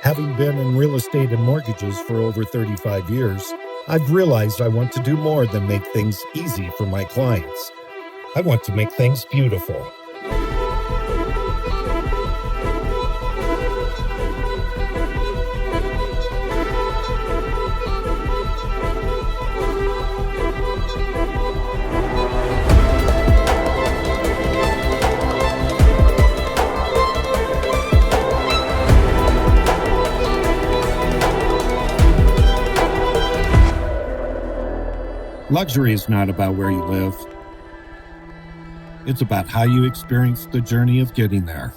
Having been in real estate and mortgages for over 35 years, I've realized I want to do more than make things easy for my clients. I want to make things beautiful. Luxury is not about where you live. It's about how you experience the journey of getting there.